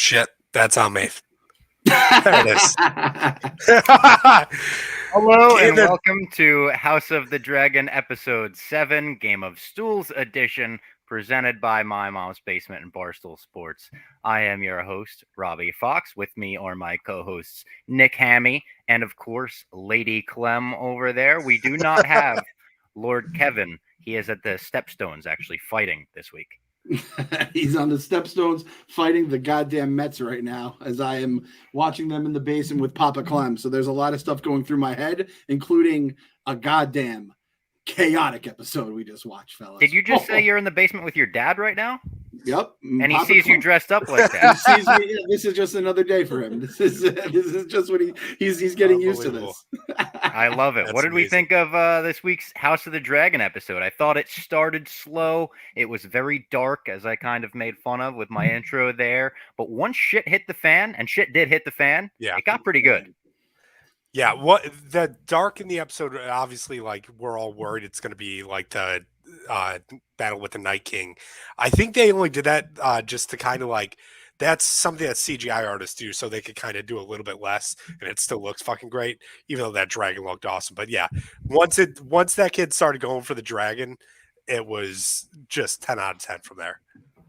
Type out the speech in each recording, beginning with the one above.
Shit, that's on me. There it is. Hello and David. welcome to House of the Dragon Episode 7, Game of Stools edition, presented by My Mom's Basement and Barstool Sports. I am your host, Robbie Fox. With me are my co-hosts, Nick Hammy, and of course, Lady Clem over there. We do not have Lord Kevin. He is at the Stepstones actually fighting this week. He's on the Stepstones fighting the goddamn Mets right now as I am watching them in the basin with Papa Clem. So there's a lot of stuff going through my head, including a goddamn chaotic episode we just watched, fellas. Did you just say you're in the basement with your dad right now? Yep. And he Papa sees you Clem. dressed up like that. He sees me, this is just another day for him. This is just what he's getting used to this. I love it. That's What did we amazing. think of this week's House of the Dragon episode? I thought it started slow. It was very dark, as I kind of made fun of with my intro there. But once shit hit the fan, and shit did hit the fan, Yeah. it got pretty good. Yeah, what the dark in the episode, obviously, like, we're all worried it's going to be like the battle with the Night King. I think they only did that just to kind of like, that's something that CGI artists do, so they could kind of do a little bit less, and it still looks fucking great, even though that dragon looked awesome. But yeah, once that kid started going for the dragon, it was just 10 out of 10 from there.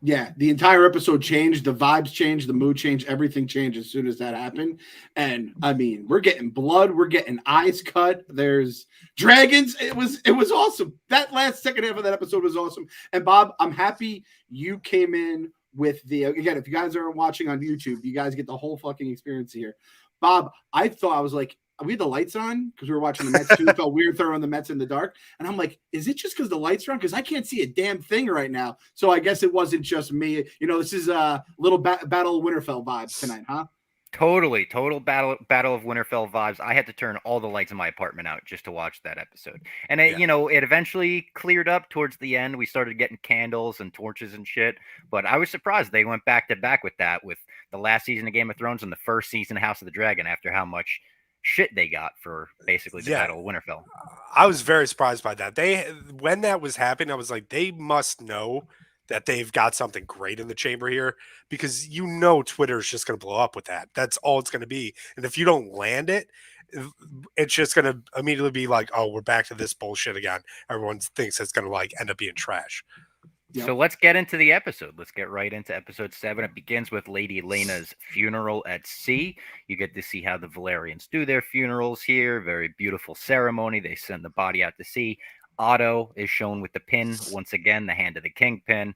Yeah, the entire episode changed. The vibes changed. The mood changed. Everything changed as soon as that happened. And I mean, we're getting blood. We're getting eyes cut. There's dragons. It was awesome. That last second half of that episode was awesome. And Bob, I'm happy you came in with the, again, if you guys are watching on YouTube, you guys get the whole fucking experience here. Bob, I thought, I was like, we had the lights on because we were watching the Mets too. It felt weird throwing the Mets in the dark. And I'm like, is it just because the lights are on? Because I can't see a damn thing right now. So I guess it wasn't just me. You know, this is a little Battle of Winterfell vibes tonight, huh? Totally, total battle of Winterfell vibes. I had to turn all the lights in my apartment out just to watch that episode. And it, Yeah. it eventually cleared up towards the end. We started getting candles and torches and shit. But I was surprised they went back to back with that, with the last season of Game of Thrones and the first season of House of the Dragon, after how much shit they got for basically the Yeah. Battle of Winterfell. I was very surprised by that. When that was happening, I was like, they must know that they've got something great in the chamber here, because Twitter is just going to blow up with that. That's all it's going to be. And if you don't land it, it's just going to immediately be like, oh, we're back to this bullshit again. Everyone thinks it's going to like end up being trash. Yep. So let's get into the episode. Let's get right into episode 7. It begins with Lady Laena's funeral at sea. You get to see how the Valerians do their funerals here. Very beautiful ceremony. They send the body out to sea. Otto is shown with the pin once again, the Hand of the King pin.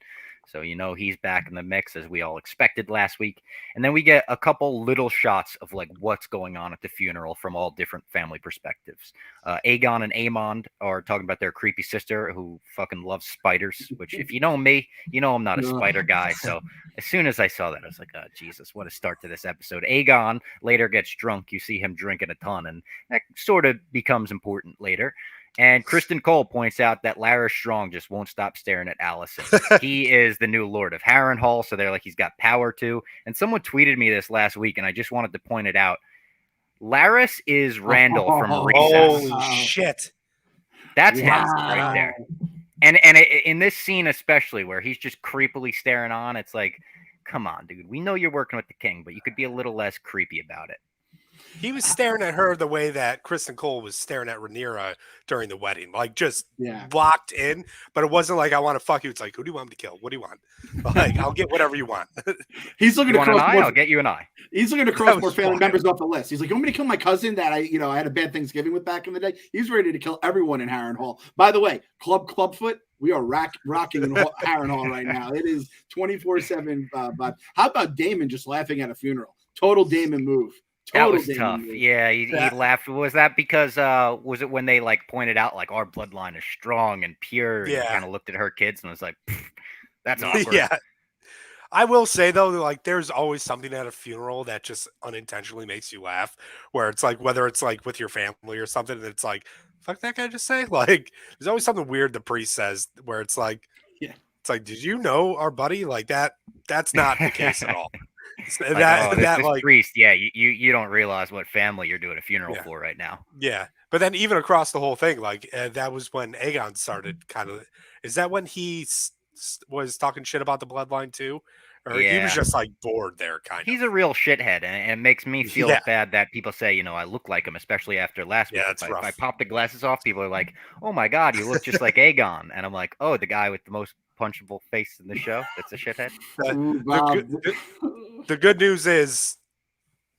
So he's back in the mix, as we all expected last week. And then we get a couple little shots of like what's going on at the funeral from all different family perspectives. Aegon and Aemond are talking about their creepy sister who fucking loves spiders, which if you know me, I'm not a spider guy. So as soon as I saw that, I was like, oh, Jesus, what a start to this episode. Aegon later gets drunk. You see him drinking a ton, and that sort of becomes important later. And Kristen Cole points out that Larys Strong just won't stop staring at Allison. He is the new Lord of Harrenhal, so they're like, he's got power too. And someone tweeted me this last week, and I just wanted to point it out. Larys is Randall from Recess. Holy shit. That's him Wow. right there. And in this scene especially, where he's just creepily staring on, it's like, come on, dude. We know you're working with the king, but you could be a little less creepy about it. He was staring at her the way that Kristen Cole was staring at Rhaenyra during the wedding, like just locked in. But it wasn't like, I want to fuck you. It's like, who do you want me to kill? What do you want? Like, I'll get whatever you want. He's looking You to want an cross eye? more. I'll get you an eye. He's looking to That cross was more family wild. members off the list. He's like, you want me to kill my cousin that I had a bad Thanksgiving with back in the day? He's ready to kill everyone in Harrenhal. By the way, Clubfoot, we are rocking in Harrenhal right now. It is 24/7 vibe. How about Daemon just laughing at a funeral? Total Daemon move. That was Daemon tough. move. Yeah, he laughed. Was that because was it when they like pointed out like our bloodline is strong and pure? And Yeah. kind of looked at her kids and was like, that's awkward. Yeah. I will say though, like there's always something at a funeral that just unintentionally makes you laugh, where it's like, whether it's like with your family or something, and it's like, fuck that guy just say? Like, there's always something weird the priest says where it's like, Yeah. it's like, did you know our buddy? Like that's not the case at all. Like, this Like, priest, yeah, you don't realize what family you're doing a funeral Yeah. for right now. yeah. But then even across the whole thing, like that was when Aegon started kind of, is that when he was talking shit about the bloodline too? or he was Yeah. just like bored there, kind He's of. a real shithead, and it makes me feel Yeah, bad that people say, I look like him, especially after last yeah, week. that's If I rough. pop the glasses off, people are like, "Oh my God, you look just like Aegon," and I'm like, "Oh, the guy with the most punchable face in the show. That's a shithead." The Ooh, the good Bob. the good news is,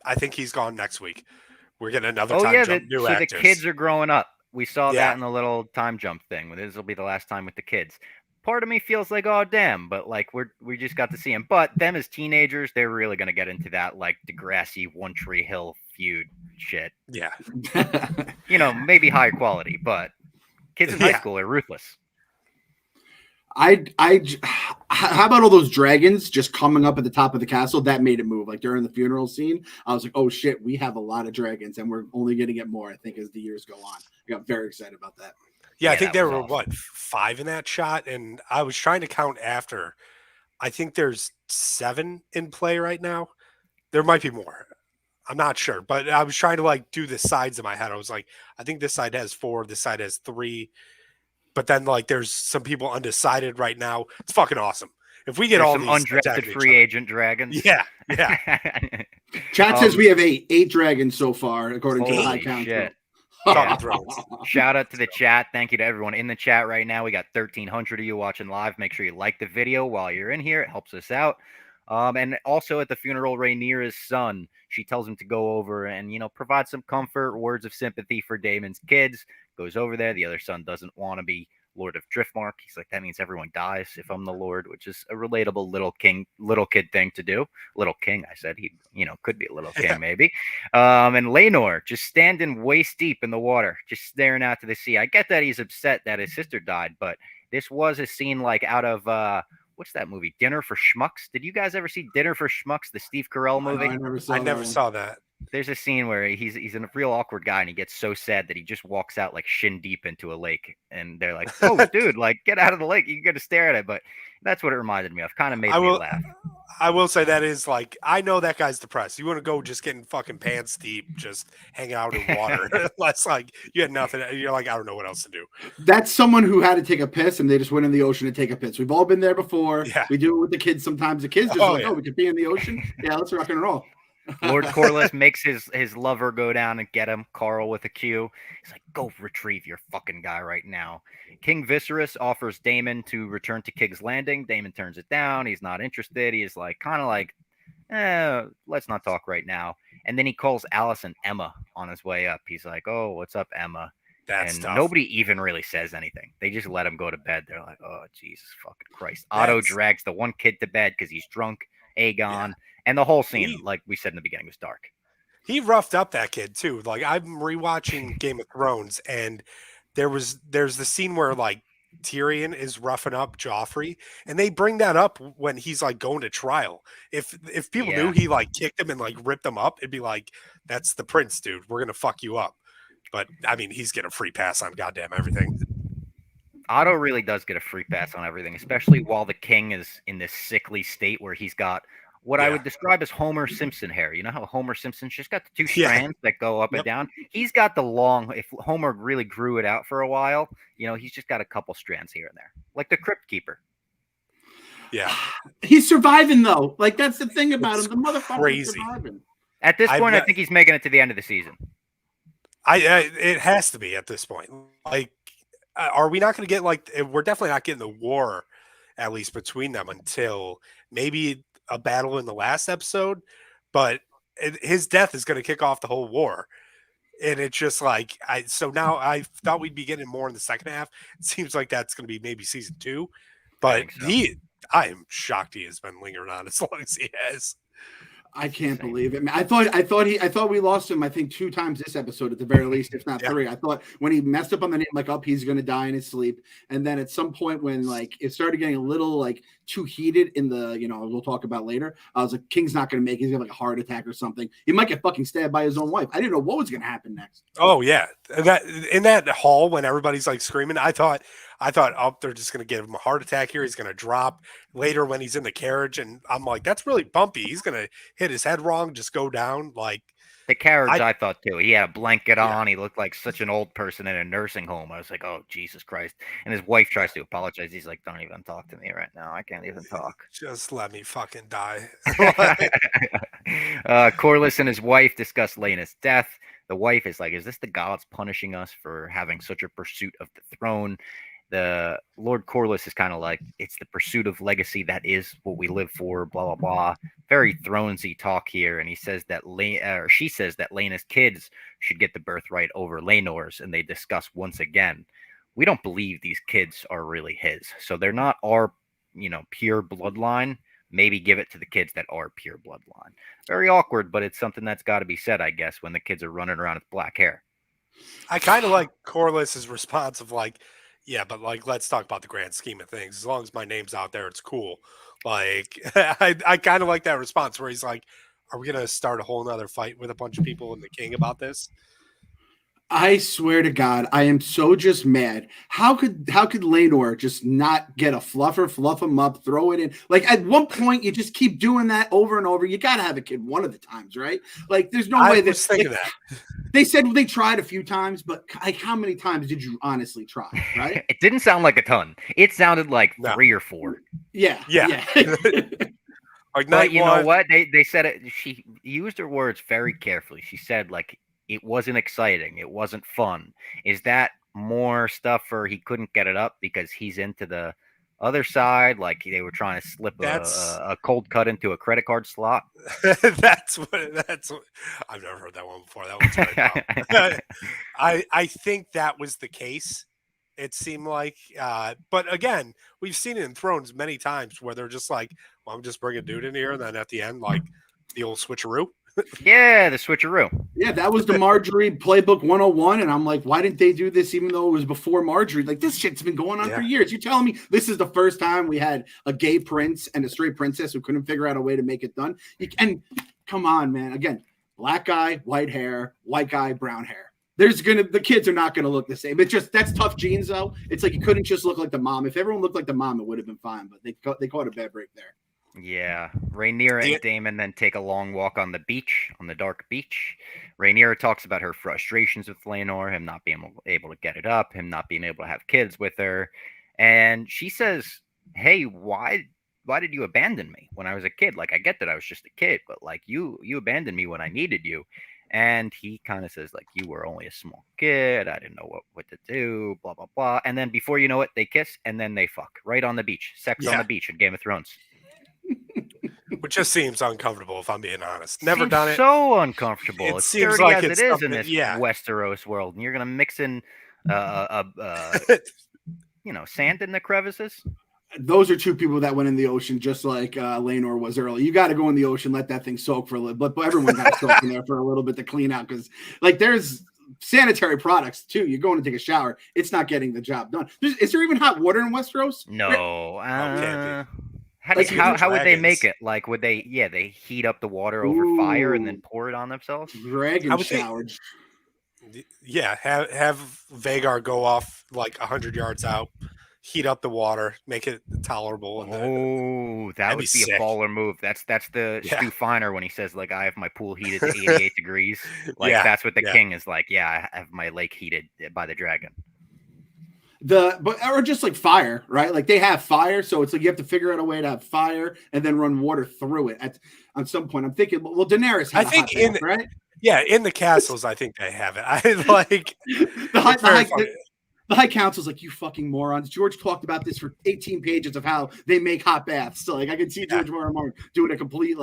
I think he's gone next week. We're getting another Oh time yeah, jump, new so the kids actors. are growing up. We saw that Yeah, in the little time jump thing. This will be the last time with the kids. Part of me feels like, oh damn, but like we just got to see him. But them as teenagers, they're really gonna get into that like Degrassi One Tree Hill feud shit. yeah, Maybe higher quality, but kids in high yeah, school are ruthless. How about all those dragons just coming up at the top of the castle? That made it move. Like during the funeral scene, I was like, oh shit, we have a lot of dragons and we're only going to get more, I think, as the years go on. I got very excited about that. yeah. I Yeah, think that there was were awesome. 5 in that shot, and I was trying to count after. I think there's 7 in play right now. There might be more. I'm not sure, but I was trying to like do the sides in my head. I was like, I think this side has 4, this side has 3, but then like there's some people undecided right now. It's fucking awesome. If we get There's all some these undrafted attacking each free other, agent dragons. yeah, yeah, Chat says we have eight dragons so far, according to the High Holy Council. shit. Talking Yeah. Thrones. Shout out to the chat. Thank you to everyone in the chat right now. We got 1,300 of you watching live. Make sure you like the video while you're in here. It helps us out. And also at the funeral, Rhaenyra's son, she tells him to go over and, provide some comfort, words of sympathy for Daemon's kids. Goes over there. The other son doesn't want to be Lord of Driftmark. He's like, that means everyone dies if I'm the Lord, which is a relatable little kid thing to do. Little king, I said. He, could be a little king Yeah. maybe. And Laenor just standing waist deep in the water, just staring out to the sea. I get that he's upset that his sister died, but this was a scene like out of what's that movie? Dinner for Schmucks. Did you guys ever see Dinner for Schmucks, the Steve Carell movie? I never saw I that never one. saw that. There's a scene where he's a real awkward guy and he gets so sad that he just walks out like shin deep into a lake. And they're like, "Oh, dude, like get out of the lake. You got to stare at it." But that's what it reminded me of. Kind of made I me will. laugh. I will say that is like, I know that guy's depressed. You want to go just getting fucking pants deep, just hanging out in water. Unless like you had nothing. You're like, I don't know what else to do. That's someone who had to take a piss and they just went in the ocean to take a piss. We've all been there before. Yeah. We do it with the kids sometimes. The kids just Oh, like, yeah. oh, we could be in the ocean. Yeah, let's rock and roll. Lord Corliss makes his lover go down and get him, Carl with a Q. He's like, go retrieve your fucking guy right now. King Viserys offers Daemon to return to King's Landing. Daemon turns it down. He's not interested. He's like, kind of like, let's not talk right now. And then he calls Alicent Emma on his way up. He's like, oh, what's up, Emma? That's And tough. nobody even really says anything. They just let him go to bed. They're like, oh, Jesus fucking Christ. Otto That's- drags the one kid to bed because he's drunk. Aegon. And the whole scene, He- like we said in the beginning, was dark. He roughed up that kid too. Like I'm rewatching Game of Thrones, and there's the scene where like Tyrion is roughing up Joffrey, and they bring that up when he's like going to trial. If people knew Yeah. he like kicked him and like ripped him up, it'd be like, that's the prince, dude. We're gonna fuck you up. But I mean, he's getting a free pass on goddamn everything. Otto really does get a free pass on everything, especially while the king is in this sickly state where he's got what I Yeah. would describe as Homer Simpson hair. You know how Homer Simpson's just got the two Yeah. strands that go up Yep. and down? He's got the long, if Homer really grew it out for a while, he's just got a couple strands here and there, like the Crypt Keeper. Yeah. He's surviving though. Like that's the thing about It's him. The motherfucker's crazy. surviving. At this I've point, I not- think he's making it to the end of the season. It has to be at this point. Like, are we not going to get like? We're definitely not getting the war, at least between them, until maybe a battle in the last episode. But his death is going to kick off the whole war, and it's just like So now I thought we'd be getting more in the second half. It seems like that's going to be maybe season 2. But think so. I am shocked he has been lingering on as long as he has. I can't Same. believe it. I thought we lost him. I think 2 times this episode, at the very least, if not Yeah. 3. I thought when he messed up on the name, like, up, he's gonna die in his sleep. And then at some point, when like it started getting a little like too heated in the, we'll talk about later. I was like, King's not gonna make. He's gonna have like a heart attack or something. He might get fucking stabbed by his own wife. I didn't know what was gonna happen next. Oh yeah, that in that hall when everybody's like screaming, I thought, oh, they're just gonna give him a heart attack here. He's gonna drop later when he's in the carriage, and I'm like, that's really bumpy. He's gonna hit his head wrong, just go down. Like, The carriage, I thought too. He had a blanket on. He looked like such an old person in a nursing home. I was like, oh, Jesus Christ. And his wife tries to apologize. He's like, don't even talk to me right now. I can't even talk. Just let me fucking die. Corlys and his wife discuss Laena's death. The wife is like, is this the gods punishing us for having such a pursuit of the throne? The Lord Corlys is kind of like, it's the pursuit of legacy. That is what we live for, blah, blah, blah. Very Thronesy talk here. And he says that she says that Laena's kids should get the birthright over Laenor's. And they discuss once again, we don't believe these kids are really his. So they're not our, pure bloodline. Maybe give it to the kids that are pure bloodline. Very awkward, but it's something that's got to be said, I guess, when the kids are running around with black hair. I kind of like Corliss's response of like, yeah, but like, let's talk about the grand scheme of things. As long as my name's out there, it's cool. Like, I kind of like that response where he's like, are we going to start a whole nother fight with a bunch of people and the king about this? I swear to God, I am so just mad. How could Laenor just not get a fluffer, fluff him up, throw it in? Like at one point, you just keep doing that over and over. You got to have a kid one of the times, right? Like there's no way. I was thinking that. They said they tried a few times, but like how many times did you honestly try, right? It didn't sound like a ton. It sounded like 3 or 4. Yeah. Like but you know what? They said it. She used her words very carefully. She said like, it wasn't exciting. It wasn't fun. Is that more stuff for he couldn't get it up because he's into the other side? Like they were trying to slip a cold cut into a credit card slot? That's what I've never heard that one before. That one's very dumb. I think that was the case. It seemed like, but again, we've seen it in Thrones many times where they're just like, well, I'm just bringing a dude in here. And then at the end, like the old switcheroo. Yeah, the switcheroo. Yeah, that was the Marjorie playbook 101. And I'm like, why didn't they do this even though it was before Marjorie? Like, this shit's been going on for years. You're telling me this is the first time we had a gay prince and a straight princess who couldn't figure out a way to make it done? And come on, man. Again, black guy, white hair, white guy, brown hair. The kids are not gonna look the same. It's just that's tough genes though. It's like you couldn't just look like the mom. If everyone looked like the mom, it would have been fine. But they caught a bad break there. Yeah, Rhaenyra and Daemon then take a long walk on the beach, on the dark beach. Rhaenyra talks about her frustrations with Laenor, him not being able to get it up, him not being able to have kids with her. And she says, hey, why did you abandon me when I was a kid? Like, I get that I was just a kid, but like you abandoned me when I needed you. And he kind of says, like, you were only a small kid. I didn't know what to do, blah, blah, blah. And then before you know it, they kiss and then they fuck right on the beach. Sex on the beach in Game of Thrones. Which just seems uncomfortable, if I'm being honest. Never seems done it. So uncomfortable. It it's seems dirty like as it's it is in this yeah. Westeros world, and you're gonna mix in, sand in the crevices. Those are two people that went in the ocean, just like Laenor was early. You got to go in the ocean, let that thing soak for a little. But everyone got to soak in there for a little bit to clean out, because like there's sanitary products too. You're going to take a shower, it's not getting the job done. Is there even hot water in Westeros? No. How would they make it? Like, would they? Yeah, they heat up the water over fire and then pour it on themselves. Dragon showers. Yeah, have Vagar go off like 100 yards out, heat up the water, make it tolerable. And that would be a baller move. That's the Stu Finer when he says like, I have my pool heated to 88 degrees. Like that's what the king is like. Yeah, I have my lake heated by the dragon. Or just like fire, right? Like they have fire, so it's like you have to figure out a way to have fire and then run water through it. At some point, I'm thinking, well, Daenerys had right? Yeah, in the castles, I think they have it. I like the High Council's like, you fucking morons. George talked about this for 18 pages of how they make hot baths. So like I can see George R. R. Martin doing a complete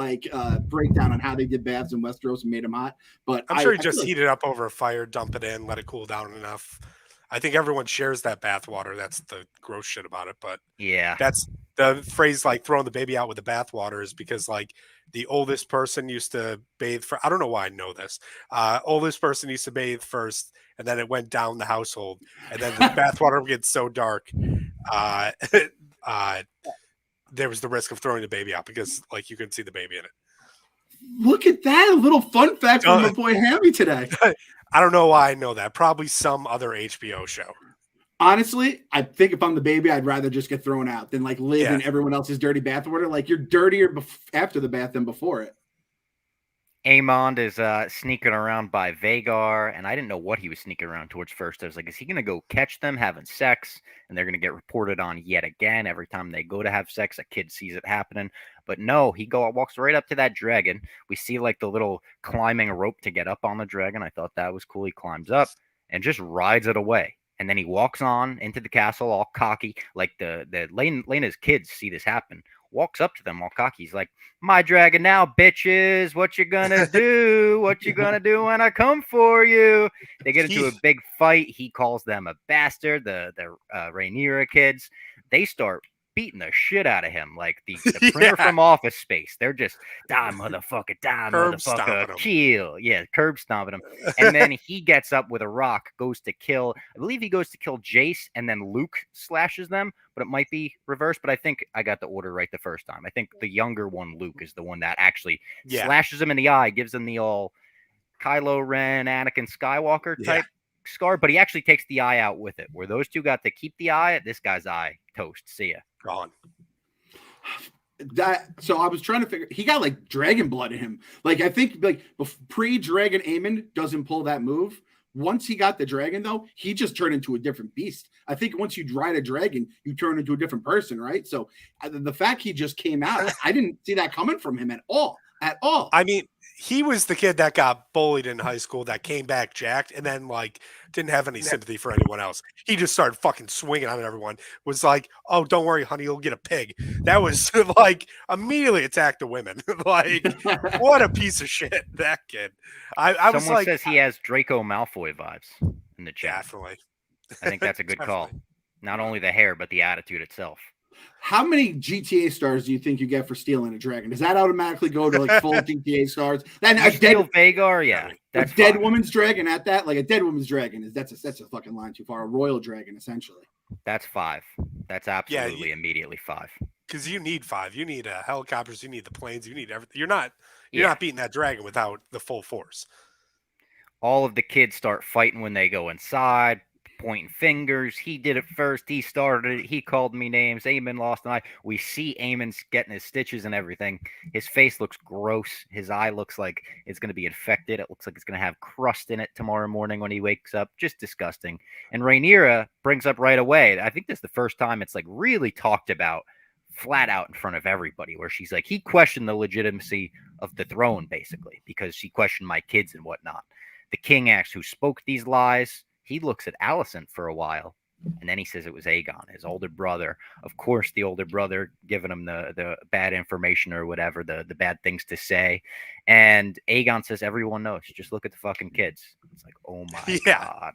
breakdown on how they did baths in Westeros and made them hot. But I'm sure he just heat it up over a fire, dump it in, let it cool down enough. I think everyone shares that bath water. That's the gross shit about it. But yeah, that's the phrase, like throwing the baby out with the bath water, is because like the oldest person used to bathe for, I don't know why I know this. Oldest person used to bathe first, and then it went down the household, and then the bath water gets so dark. There was the risk of throwing the baby out because like you couldn't see the baby in it. Look at that. A little fun fact from my boy Hammy today. I don't know why I know that. Probably some other HBO show. Honestly, I think if I'm the baby, I'd rather just get thrown out than like live in everyone else's dirty bathwater. Like you're dirtier after the bath than before it. Aemond is sneaking around by Vagar, and I didn't know what he was sneaking around towards first. I was like, is he going to go catch them having sex? And they're going to get reported on yet again every time they go to have sex. A kid sees it happening. But no, walks right up to that dragon. We see like the little climbing rope to get up on the dragon. I thought that was cool. He climbs up and just rides it away. And then he walks on into the castle all cocky. Like Lena's kids see this happen. Walks up to them all cocky. He's like, my dragon now, bitches. What you gonna do? What you gonna do when I come for you? They get into a big fight. He calls them a bastard. The Rhaenyra kids. They start beating the shit out of him, like the printer from Office Space. They're just die, motherfucker, die, Curb motherfucker, stomping him. kill. Yeah, curb stomping him. And then he gets up with a rock, goes to kill. I believe he goes to kill Jace, and then Luke slashes them. But it might be reversed. But I think I got the order right the first time. I think the younger one, Luke, is the one that actually slashes him in the eye, gives him the all Kylo Ren, Anakin Skywalker type scar. But he actually takes the eye out with it. Where those two got to keep the eye, this guy's eye toast. See ya. Gone. So I was trying to figure. He got like dragon blood in him. Like I think like pre-dragon Aemon doesn't pull that move. Once he got the dragon, though, he just turned into a different beast. I think once you ride a dragon, you turn into a different person, right? So the fact he just came out, I didn't see that coming from him at all. At all. I mean, he was the kid that got bullied in high school that came back jacked and then like didn't have any sympathy for anyone else. He just started fucking swinging on everyone. Was like, "Oh, don't worry, honey, you'll get a pig." That was like immediately attacked the women. Like, what a piece of shit that kid. I was Someone like, says he has Draco Malfoy vibes in the chat. definitely. I think that's a good call. Not only the hair, but the attitude itself. How many GTA stars do you think you get for stealing a dragon? Does that automatically go to like full GTA stars? Then a dead Vagar, yeah, that's a dead woman's dragon at that. Like a dead woman's dragon is that's a fucking line too far. A royal dragon, essentially. That's 5. That's absolutely immediately 5. Because you need 5. You need helicopters. You need the planes. You need everything. You're not beating that dragon without the full force. All of the kids start fighting when they go inside, pointing fingers. He did it first. He started it. He called me names. Aemon lost an eye. We see Aemon's getting his stitches and everything. His face looks gross. His eye looks like it's going to be infected. It looks like it's going to have crust in it tomorrow morning when he wakes up. Just disgusting. And Rhaenyra brings up right away, I think this is the first time it's like really talked about flat out in front of everybody, where she's like, he questioned the legitimacy of the throne, basically, because she questioned my kids and whatnot. The king asks who spoke these lies. He looks at Alicent for a while, and then he says it was Aegon, his older brother. Of course, the older brother giving him the bad information or whatever, the bad things to say. And Aegon says, everyone knows. Just look at the fucking kids. It's like, oh my God.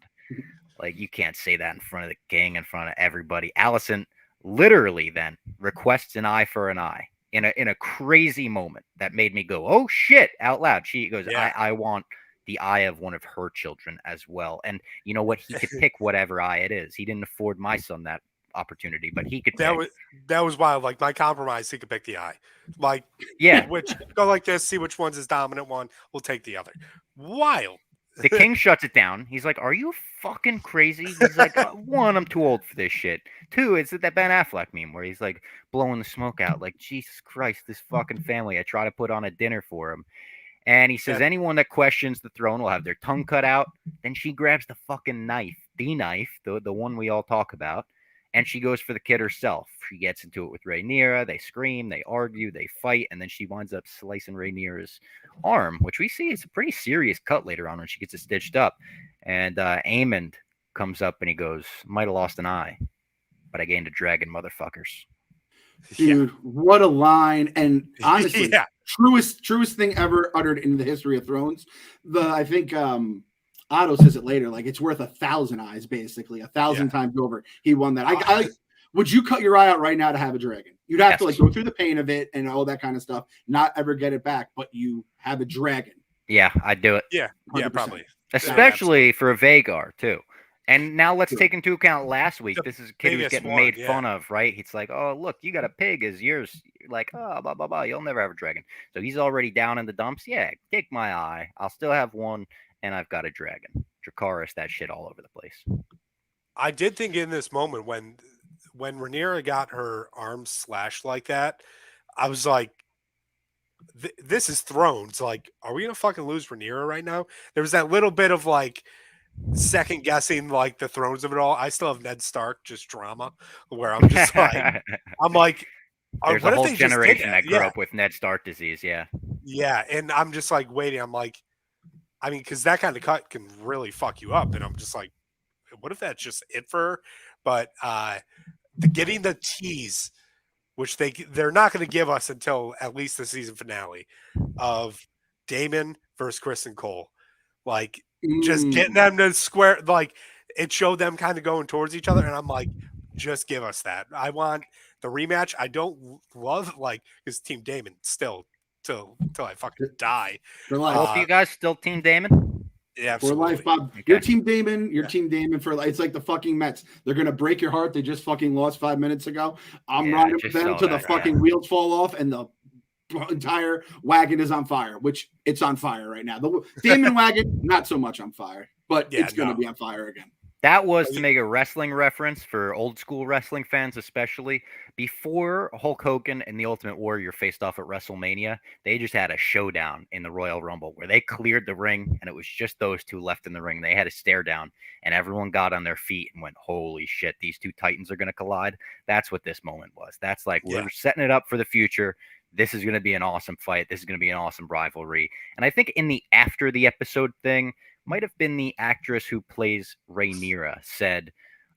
Like, you can't say that in front of the king, in front of everybody. Alicent literally then requests an eye for an eye in a crazy moment that made me go, oh shit, out loud. She goes, I want the eye of one of her children as well. And you know what? He could pick whatever eye it is. He didn't afford my son that opportunity, but he could that was wild. Like my compromise, he could pick the eye. Like, which go like this, see which one's his dominant one. We'll take the other. Wild. The king shuts it down. He's like, are you fucking crazy? He's like, 1, I'm too old for this shit. 2, it's that Ben Affleck meme where he's like blowing the smoke out. Like, Jesus Christ, this fucking family. I try to put on a dinner for him. And he says, anyone that questions the throne will have their tongue cut out. Then she grabs the fucking knife, the one we all talk about, and she goes for the kid herself. She gets into it with Rhaenyra. They scream, they argue, they fight, and then she winds up slicing Rhaenyra's arm, which we see is a pretty serious cut later on when she gets it stitched up. And Aemond comes up and he goes, might have lost an eye, but I gained a dragon, motherfuckers. Dude, what a line. And honestly, truest thing ever uttered in the history of Thrones. I think Otto says it later, like it's worth 1,000 eyes, basically 1,000 times over. He won that. I would you cut your eye out right now to have a dragon? You'd have to like go through the pain of it and all that kind of stuff, not ever get it back, but you have a dragon. Yeah, I'd do it. Yeah, 100%. Probably. Especially for a Vagar too. And now let's take into account last week. This is a kid who's getting made fun of, right? It's like, oh, look, you got a pig as yours. Like, oh, blah, blah, blah. You'll never have a dragon. So he's already down in the dumps. Yeah, take my eye. I'll still have one, and I've got a dragon. Dracarys, that shit all over the place. I did think in this moment when Rhaenyra got her arm slashed like that, I was like, this is Thrones. Like, are we gonna fucking lose Rhaenyra right now? There was that little bit of like second guessing like the thrones of it all. I still have Ned Stark just drama where I'm just like, I'm like, There's a what if whole they just did generation that? that grew Yeah, up with Ned Stark disease. Yeah. yeah, and I'm just like waiting. I'm like, I mean, because that kind of cut can really fuck you up, and I'm just like, what if that's just it for her? But getting the tease, which they're not going to give us until at least the season finale of Daemon versus Kristen Cole. Like just getting them to square, like it showed them kind of going towards each other, and I'm like, just give us that. I want the rematch. I don't love like his Team Daemon still till I fucking die. For life. Both of you guys still Team Daemon? Yeah, For life, absolutely. Bob. Okay. Your Team Daemon, Team Daemon for life. It's like the fucking Mets. They're gonna break your heart. They just fucking lost 5 minutes ago. I'm Yeah, I riding with just them saw till the that, fucking wheels fall off and the entire wagon is on fire, which it's on fire right now. The Daemon wagon, not so much on fire, but Yeah, it's gonna no. be on fire again. That was to make a wrestling reference for old school wrestling fans, especially. Before Hulk Hogan and the Ultimate Warrior faced off at WrestleMania, they just had a showdown in the Royal Rumble where they cleared the ring and it was just those two left in the ring. They had a stare down and everyone got on their feet and went, holy shit, these two Titans are going to collide. That's what this moment was. That's like, we're setting it up for the future. This is going to be an awesome fight. This is going to be an awesome rivalry. And I think in the after the episode thing, might have been the actress who plays Rhaenyra said,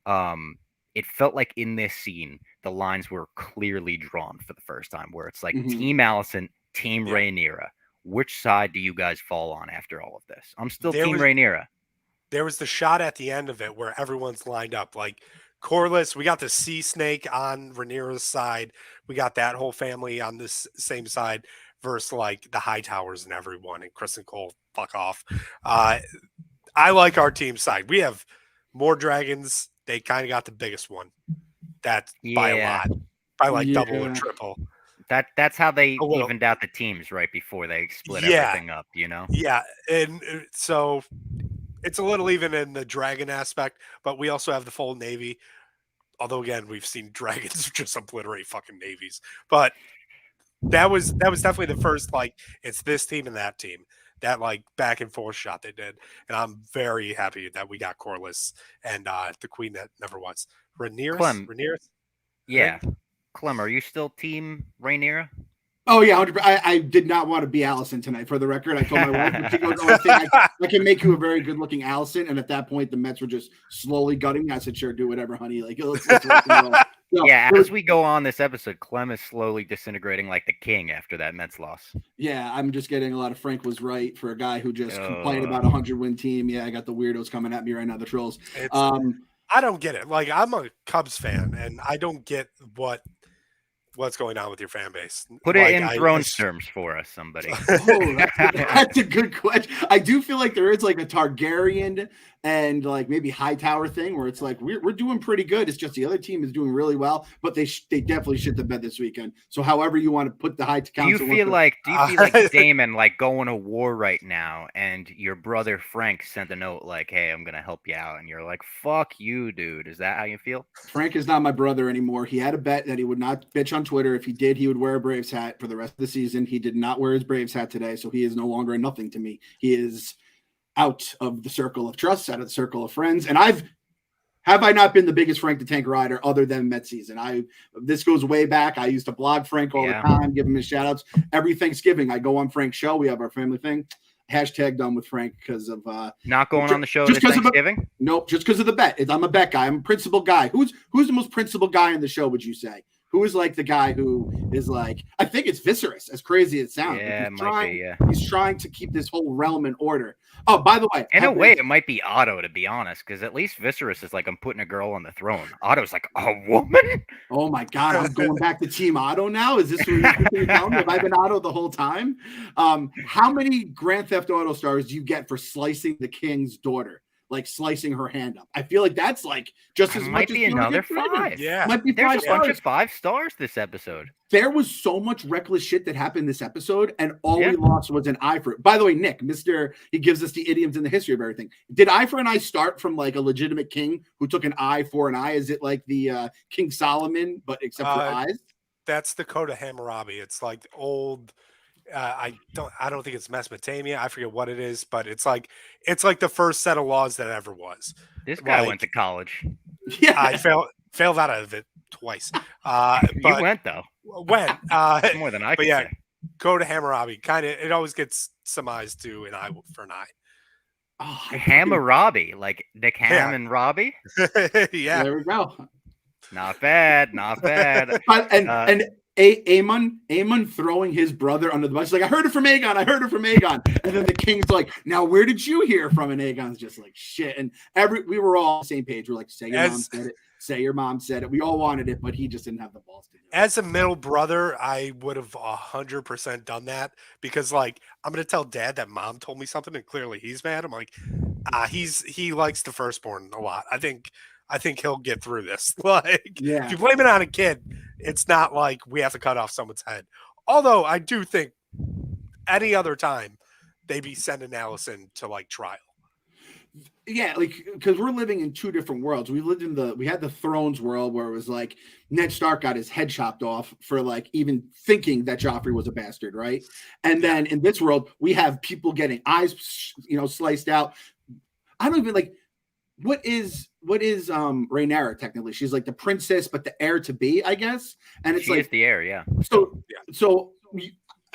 it felt like in this scene, the lines were clearly drawn for the first time, where it's like Team Allison, Team Rhaenyra. Which side do you guys fall on after all of this? I'm still Team Rhaenyra. There was the shot at the end of it where everyone's lined up. Like Corliss, we got the sea snake on Rhaenyra's side. We got that whole family on this same side versus like the Hightowers and everyone. And Kristen Cole, fuck off. I like our team side. We have more dragons. They kind of got the biggest one. That's by a lot, by like double or triple. That's how they evened out the teams right before they split everything up, you know? Yeah, and so it's a little even in the dragon aspect, but we also have the full navy. Although again, we've seen dragons just obliterate fucking navies. But that was definitely the first like it's this team and that team. That like back and forth shot they did. And I'm very happy that we got Corliss and the queen that never was. Rhaenyra? Yeah. Clem, are you still Team Rhaenyra? Oh yeah, 100%. I did not want to be Allison tonight. For the record, I told my wife, but she goes, "Oh, I can make you a very good-looking Allison." And at that point, the Mets were just slowly gutting. I said, "Sure, do whatever, honey. Like, let's rock and roll." So, yeah, as we go on this episode, Clem is slowly disintegrating like the king after that Mets loss. Yeah, I'm just getting a lot of Frank was right for a guy who just complained about a 100-win team. Yeah, I got the weirdos coming at me right now, the trolls. I don't get it. Like, I'm a Cubs fan, and I don't get what's going on with your fan base. Put it in Thrones terms for us, somebody. That's a good question. I do feel like there is like a Targaryen and like maybe Hightower thing where it's like we're doing pretty good. It's just the other team is doing really well, but they definitely shit the bed this weekend. So however you want to put the high to council. Do you feel like Daemon like going to war right now, and your brother Frank sent a note like, "Hey, I'm gonna help you out," and you're like, "Fuck you, dude." Is that how you feel? Frank is not my brother anymore. He had a bet that he would not bitch on Twitter. If he did, he would wear a Braves hat for the rest of the season. He did not wear his Braves hat today, so he is no longer a nothing to me. He is out of the circle of trust, out of the circle of friends. And have I not been the biggest Frank the Tank rider other than Met season? This goes way back. I used to blog Frank all the time, give him his shout outs. Every Thanksgiving, I go on Frank's show. We have our family thing. Hashtag done with Frank because of not going on the show this Thanksgiving. Nope, just because of the bet. I'm a bet guy. I'm a principal guy. Who's the most principal guy in the show? Would you say? Who is like the guy who is like? I think it's Viserys. As crazy as it sounds, he's trying to keep this whole realm in order. Oh, by the way, in a way, it might be Otto, to be honest, because at least Viserys is like, I'm putting a girl on the throne. Otto's like, a woman? Oh my God, I'm going back to Team Otto now. Is this what you're telling me? Have I been Otto the whole time? How many Grand Theft Auto stars do you get for slicing the king's daughter? Like slicing her hand up. I feel like that's like just as much. Might be another 5. Yeah, might be there's a bunch of 5 stars this episode. There was so much reckless shit that happened this episode, and all we lost was an eye for it. By the way, Nick, he gives us the idioms and the history of everything. Did eye for an eye start from like a legitimate king who took an eye for an eye? Is it like the King Solomon, but except for eyes? That's the Code of Hammurabi. It's like old I don't think it's Mesopotamia. I forget what it is, but it's like the first set of laws that ever was. This guy went to Like college. Yeah. I failed out of it twice. You But went though. when That's more than I but could yeah, say. go to Hammurabi. Kind of, it always gets surmised to an eye for an eye. Oh, I Hammurabi, like Nick Ham Yeah. and Robbie. Yeah. There we go. Not bad, not bad. Amon throwing his brother under the bus. He's like, I heard it from Aegon. I heard it from Aegon. And then the king's like, now where did you hear from? And Aegon's just like, shit. And we were all on the same page. We're like, say your mom said it. Say your mom said it. We all wanted it, but he just didn't have the balls to do it. As a middle brother, I would have 100% done that because, like, I'm gonna tell dad that mom told me something, and clearly he's mad. I'm like, he likes the firstborn a lot. I think he'll get through this. Like, if Yeah. you blame it on a kid, it's not like we have to cut off someone's head. Although I do think any other time they'd be sending Allison to like trial. Yeah, like because we're living in two different worlds. We had the Thrones world where it was like Ned Stark got his head chopped off for like even thinking that Joffrey was a bastard, right? And then in this world, we have people getting eyes, sliced out. I don't even like what is Rhaenyra technically? She's like the princess, but the heir to be, I guess. And it's She like is the heir, yeah. so.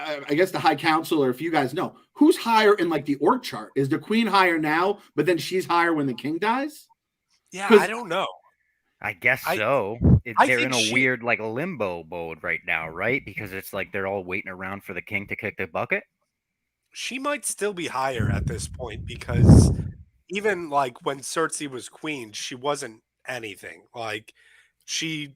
I guess the High Council, or if you guys know, who's higher in like the org chart? Is the queen higher now, but then she's higher when the king dies? Yeah, I don't know. I guess so. They're in a weird like limbo mode right now, right? Because it's like they're all waiting around for the king to kick the bucket. She might still be higher at this point because even like when Cersei was queen, she wasn't anything. Like she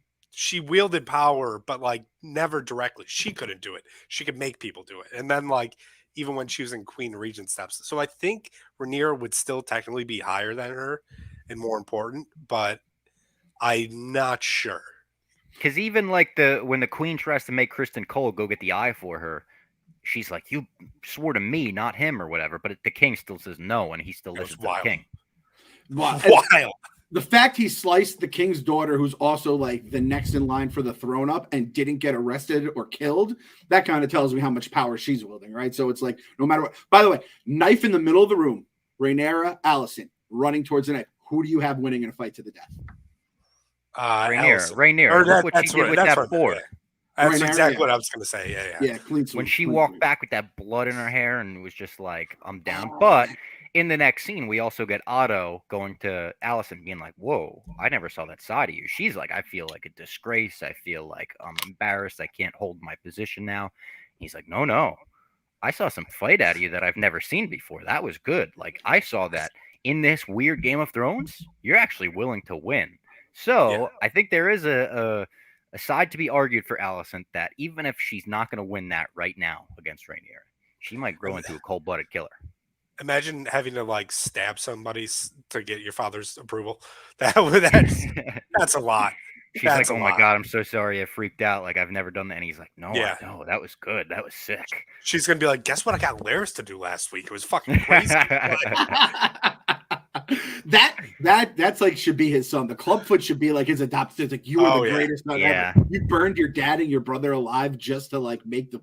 wielded power, but like never directly. She couldn't do it. She could make people do it. And then like even when she was in queen regent steps. So I think Rhaenyra would still technically be higher than her and more important, but I'm not sure. Because even like when the queen tries to make Kristen Cole go get the eye for her, she's like, "You swore to me, not him, or whatever." But the king still says no, and he still listens to the king. Wild. The fact he sliced the king's daughter, who's also like the next in line for the throne up and didn't get arrested or killed, that kind of tells me how much power she's wielding, right? So it's like, no matter what. By the way, knife in the middle of the room, Rhaenyra, Allison, running towards the knife. Who do you have winning in a fight to the death? Rhaenyra. Look what she did with that board. That's exactly what I was going to say. Yeah. Clean when she walked back with that blood in her hair and was just like, I'm down. But in the next scene, we also get Otto going to Allison being like, whoa, I never saw that side of you. She's like, I feel like a disgrace. I feel like I'm embarrassed. I can't hold my position now. He's like, no. I saw some fight out of you that I've never seen before. That was good. Like, I saw that in this weird Game of Thrones, you're actually willing to win. So I think there is a side to be argued for Allison that even if she's not going to win that right now against Rhaenyra, she might grow into a cold-blooded killer. Imagine having to like stab somebody to get your father's approval. That's a lot. She's like, oh my God, I'm so sorry. I freaked out. Like, I've never done that. And he's like, no, that was good. That was sick. She's going to be like, guess what I got Larys to do last week? It was fucking crazy. That's like should be his son. The Clubfoot should be like his adopted. It's like you are the greatest son ever. You burned your dad and your brother alive just to like make the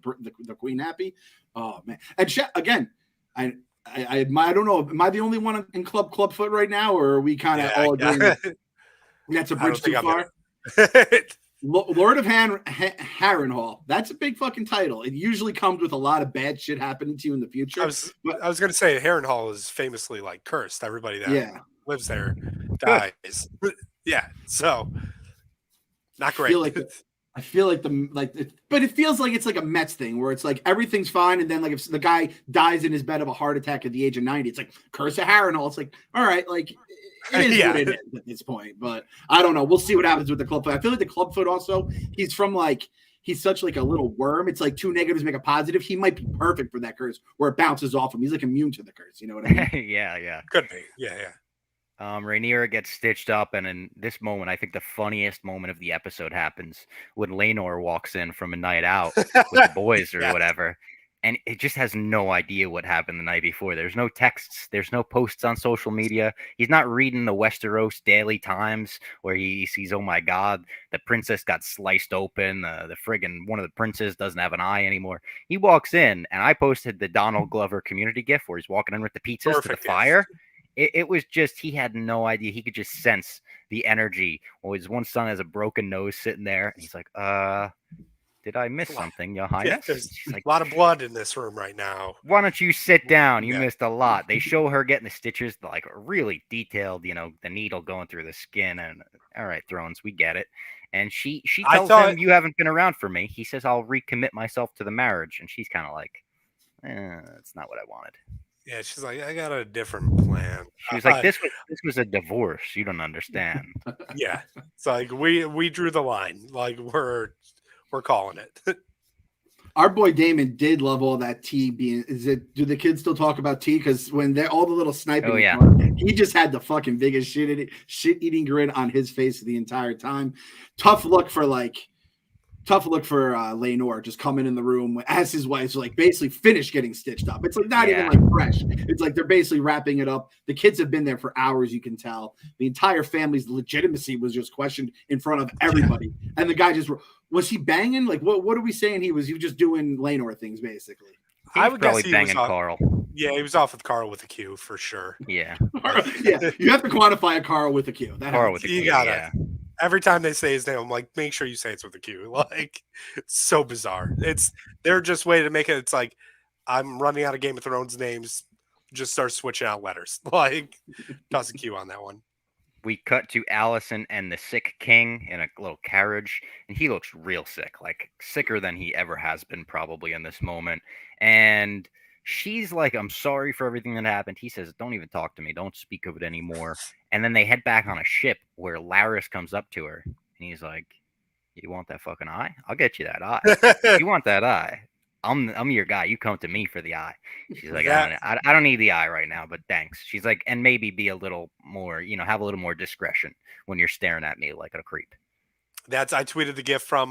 queen happy. Oh man! And again, I don't know. Am I the only one in Clubfoot right now, or are we kind of all agreeing? That's a bridge too far. Lord of Harrenhal. That's a big fucking title. It usually comes with a lot of bad shit happening to you in the future. I was going to say Harrenhal is famously like cursed. Everybody that lives there dies. Yeah, so not great. I feel like but it feels like it's like a Mets thing where it's like everything's fine, and then like if the guy dies in his bed of a heart attack at the age of 90, it's like curse of Harrenhal. It's like, all right, like it is what it is at this point. But I don't know. We'll see what happens with the Clubfoot. I feel like the Clubfoot also, he's such like a little worm. It's like two negatives make a positive. He might be perfect for that curse where it bounces off him. He's like immune to the curse. You know what I mean? Yeah. Could be. Yeah. Rhaenyra gets stitched up, and in this moment, I think the funniest moment of the episode happens when Laenor walks in from a night out with the boys or whatever, and it just has no idea what happened the night before. There's no texts, there's no posts on social media. He's not reading the Westeros Daily Times where he sees, oh my God, the princess got sliced open. The friggin' one of the princes doesn't have an eye anymore. He walks in, and I posted the Donald Glover community gif where he's walking in with the pizzas to the Perfect, fire. It was just, he had no idea. He could just sense the energy. Well, his one son has a broken nose sitting there, and he's like, did I miss something, Your Highness? There's She's like, a lot of blood in this room right now. why don't you sit down? You Yeah. missed a lot. They show her getting the stitches, like really detailed, the needle going through the skin. And all right, Thrones, we get it. And she tells him, you haven't been around for me. He says, I'll recommit myself to the marriage. And she's kind of like, that's not what I wanted. Yeah, she's like, I got a different plan. She was like, this was a divorce. You don't understand. Yeah, it's like we drew the line. Like we're calling it. Our boy Daemon did love all that tea being. Do the kids still talk about tea? Because when they're all the little sniping, he just had the fucking biggest shit eating grin on his face the entire time. Tough look for Laenor just coming in the room as his wife's like basically finished getting stitched up. It's like not even like fresh. It's like they're basically wrapping it up. The kids have been there for hours. You can tell the entire family's legitimacy was just questioned in front of everybody. Yeah. And the guy just was he banging? Like what are we saying? He was just doing Laenor things basically. I would probably guess he banging was Carl. Yeah, he was off with Carl with a Q for sure. Yeah, yeah. You have to quantify a Carl with a Q. Carl with a Q. You gotta. Yeah. Every time they say his name, I'm like, make sure you say it's with a Q. Like, it's so bizarre. They're just way to make it. It's like, I'm running out of Game of Thrones names. Just start switching out letters. Like, toss a Q on that one. We cut to Allison and the sick king in a little carriage, and he looks real sick, like sicker than he ever has been probably in this moment. And she's like, I'm sorry for everything that happened. He says, don't even talk to me. Don't speak of it anymore. And then they head back on a ship where Larys comes up to her, and he's like, you want that fucking eye? I'll get you that eye. You want that eye? I'm your guy. You come to me for the eye. She's like, I don't need the eye right now, but thanks. She's like, and maybe be a little more, have a little more discretion when you're staring at me like a creep. I tweeted the gift from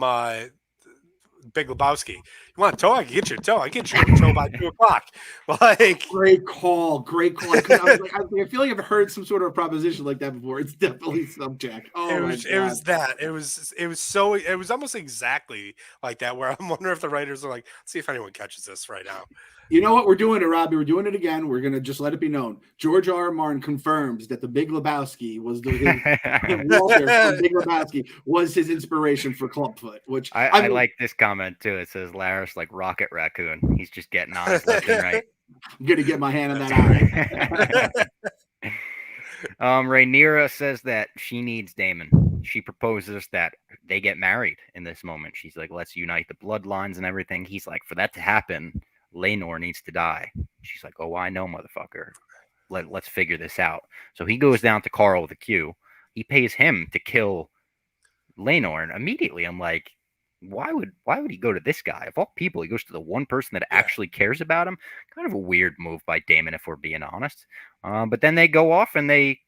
Big Lebowski. You want a toe? I can get you a toe. I can get you a toe by 2:00. Like, great call. I feel like I've heard some sort of proposition like that before. It's definitely subject. It was almost exactly like that. Where I'm wondering if the writers are like, let's see if anyone catches this right now. You know what? We're doing it, Robbie. We're doing it again. We're going to just let it be known. George R. Martin confirms that the Big Lebowski was Walter from Big Lebowski was his inspiration for Clubfoot, which I like this comment too. It says Larys like Rocket Raccoon. He's just getting eyes left and right. I'm going to get my hand on that eye. Rhaenyra says that she needs Daemon. She proposes that they get married in this moment. She's like, let's unite the bloodlines and everything. He's like, for that to happen, Laenor needs to die. She's like, oh, I know, motherfucker. Let's figure this out. So he goes down to Carl with a Q. He pays him to kill Laenor, and immediately I'm like, why would he go to this guy? Of all people, he goes to the one person that actually cares about him. Kind of a weird move by Daemon, if we're being honest. But then they go off and they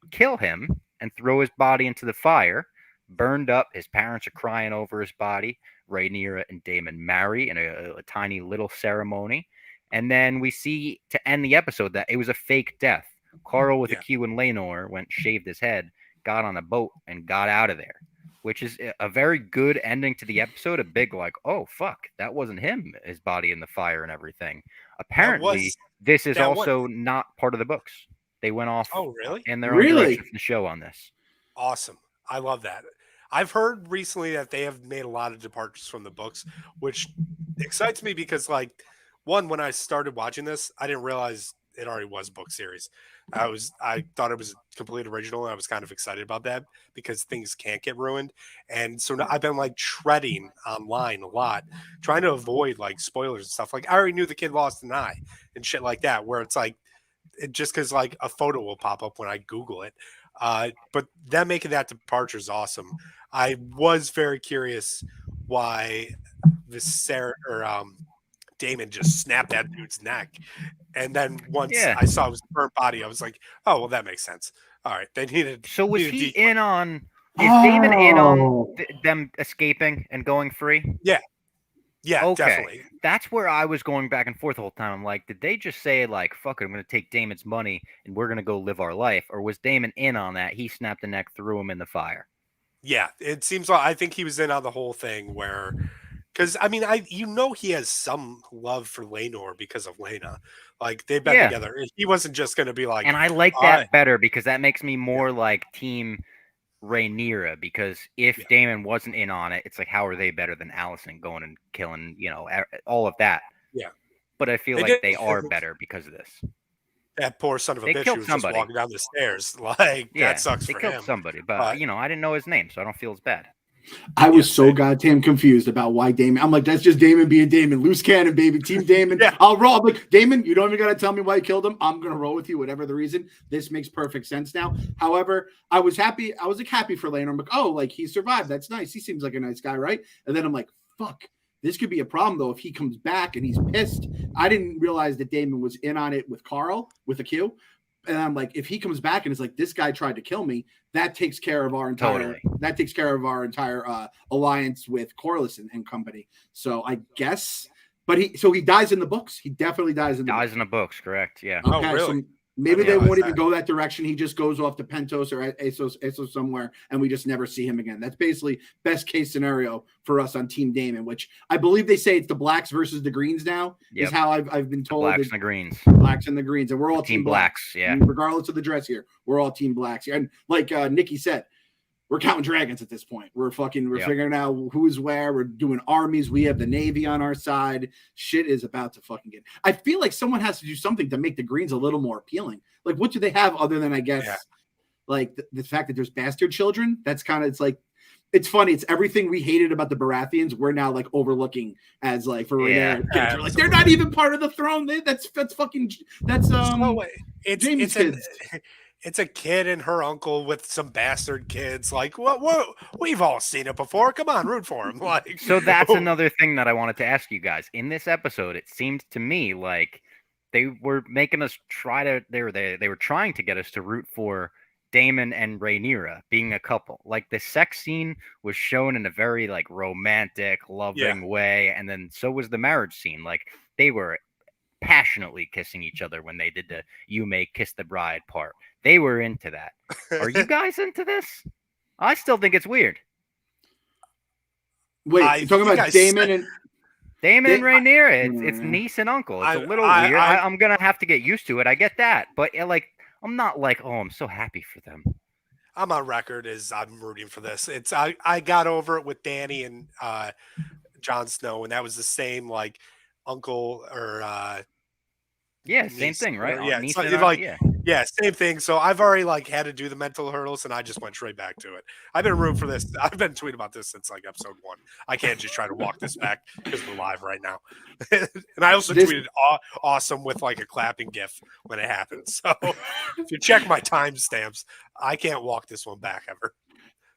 kill him and throw his body into the fire, burned up. His parents are crying over his body. Rhaenyra and Daemon marry in a tiny little ceremony. And then we see, to end the episode, that it was a fake death. Carl with a Q and Laenor shaved his head, got on a boat, and got out of there, which is a very good ending to the episode. A big like, oh, fuck, that wasn't him, his body in the fire and everything. Apparently, this is also not part of the books. They went off in their own direction for the show on this. Awesome. I love that. I've heard recently that they have made a lot of departures from the books, which excites me because, like, one, when I started watching this, I didn't realize it already was a book series. I thought it was completely original, and I was kind of excited about that because things can't get ruined. And so now I've been like treading online a lot, trying to avoid like spoilers and stuff. Like I already knew the kid lost an eye and shit like that, where it's like just because like a photo will pop up when I Google it. But them making that departure is awesome. I was very curious why Daemon just snapped that dude's neck. And then once I saw it was a burnt body, I was like, oh, well, that makes sense. All right. They needed. So was he in on? Is Daemon in on them escaping and going free? Yeah. Yeah, Okay, definitely. that's where I was going back and forth the whole time. I'm like, did they just say like, "Fuck it, I'm gonna take Damon's money and we're gonna go live our life," or was Damon in on that? He snapped the neck, threw him in the fire. Yeah, it seems like I think he was in on the whole thing where, because I mean, he has some love for Lenore because of Lena, like they've been Yeah, together. He wasn't just going to be like, and I like uh, that better because that makes me yeah, more like Team Rhaenyra. Because if yeah, Damon wasn't in on it, it's like, how are they better than Allison going and killing, all of that? yeah. But I feel They like did they are better because of this. that poor son of a They bitch who killed was just somebody. walking down the stairs. Like that Yeah, sucks they for killed him. somebody, but But I didn't know his name, so I don't feel as bad. I was yes, so goddamn confused about why Damon. I'm like, that's just Damon being Damon. Loose cannon, baby. Team Damon. yeah, I'll roll. I'm like, Damon, you don't even got to tell me why you killed him. I'm going to roll with you, whatever the reason. This makes perfect sense now. However, I was happy. I was like happy for Lane. I'm like, oh, like he survived. That's nice. He seems like a nice guy, right? And then I'm like, fuck. This could be a problem, though, if he comes back and he's pissed. I didn't realize that Damon was in on it with Carl, with a Q. And I'm like, if he comes back and is like, this guy tried to kill me, that takes care of our entire alliance with Corliss and company. So I guess, but he dies in the books. He definitely dies in the Dies books. in the books, correct? Yeah. Oh, Okay, really? so maybe I they didn't won't realize even that. go that direction. He just goes off to Pentos or Essos somewhere, and we just never see him again. That's basically best case scenario for us on Team Daemon, which I believe they say it's the blacks versus the greens now. Yep. Is how I've been The told. blacks and the greens. Blacks and the greens, and we're all Team team blacks. blacks, yeah. Regardless of the dress here, we're all team blacks here. And like Nikki said, we're counting dragons at this point. We're figuring out who's where. We're doing armies. We have the Navy on our side. Shit is about to fucking get. I feel like someone has to do something to make the greens a little more appealing. Like, what do they have other than, I guess, like the fact that there's bastard children? That's kind of, it's like, it's funny. It's everything we hated about the Baratheons. We're now like overlooking as like for their kids. We're like, they're not even part of the throne. That's Jamie's kids. It's a kid and her uncle with some bastard kids. Like, what? We've all seen it before. Come on, root for him. Like, So that's another thing that I wanted to ask you guys. In this episode, it seemed to me like they were making us they were trying to get us to root for Daemon and Rhaenyra being a couple. Like the sex scene was shown in a very like romantic, loving way, and then so was the marriage scene. Like they were passionately kissing each other when they did the "You May Kiss the Bride" part. They were into that. Are you guys into this? I still think it's weird. Wait, you're talking about Daemon and Rhaenyra. It's niece and uncle. It's a little weird. I'm gonna have to get used to it. I get that, but like, I'm not like, oh, I'm so happy for them. I'm on record as I'm rooting for this. I got over it with Danny and Jon Snow, and that was the same like uncle or same thing, right? Niece same thing. So I've already like had to do the mental hurdles, and I just went straight back to it. I've been rooting for this. I've been tweeting about this since like episode 1. I can't just try to walk this back because we're live right now. And I also tweeted awesome with like a clapping gif when it happened. So if you check my timestamps, I can't walk this one back ever.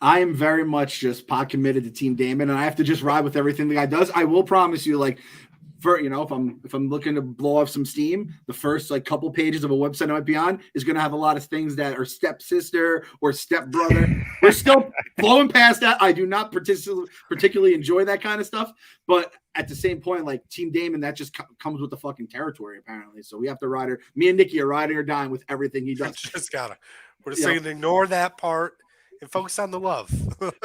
I am very much just pot committed to Team Daemon, and I have to just ride with everything the guy does. I will promise you, like, if I'm looking to blow off some steam, the first like couple pages of a website I might be on is going to have a lot of things that are stepsister or stepbrother. We're still blowing past that. I do not particularly enjoy that kind of stuff, but at the same point, like Team Daemon, that just comes with the fucking territory apparently. So we have to ride her. Me and Nikki are riding or dying with everything he does. We're just saying ignore that part and focus on the love.